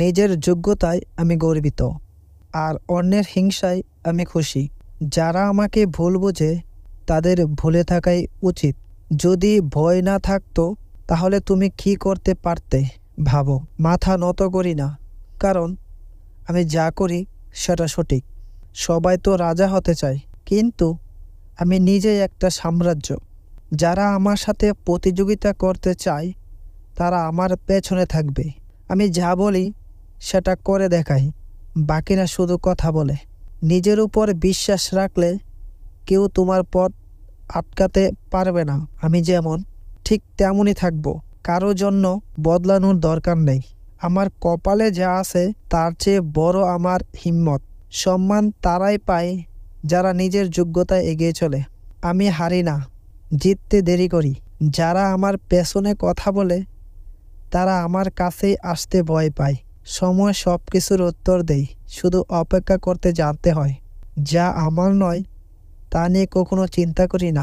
নিজের যোগ্যতায় আমি গর্বিত, আর অন্যের হিংসায় আমি খুশি। যারা আমাকে ভুল বোঝে তাদের ভুলে থাকাই উচিত। যদি ভয় না থাকতো তাহলে তুমি কি করতে পারতে ভাবো। মাথা নত করি না, কারণ আমি যা করি সেটা সঠিক। সবাই তো রাজা হতে চায়, কিন্তু আমি নিজেই একটা সাম্রাজ্য। যারা আমার সাথে প্রতিযোগিতা করতে চায় তারা আমার পেছনে থাকবে। আমি যা বলি সেটা করে দেখাই, বাকিরা শুধু কথা বলে। নিজের উপর বিশ্বাস রাখলে কেউ তোমার পথ আটকাতে পারবে না। আমি যেমন ঠিক তেমনই থাকবো, কারো জন্য বদলানোর দরকার নেই। আমার কপালে যা আছে তার চেয়ে বড় আমার হিম্মত। সম্মান তারাই পায় যারা নিজের যোগ্যতায় এগিয়ে চলে। আমি হারি না, জিততে দেরি করি। যারা আমার পেছনে কথা বলে তারা আমার কাছেই আসতে ভয় পায়। সময় সব কিছুর উত্তর দেয়, শুধু অপেক্ষা করতে জানতে হয়। যা আমার নয় তা নিয়ে কখনো চিন্তা করি না।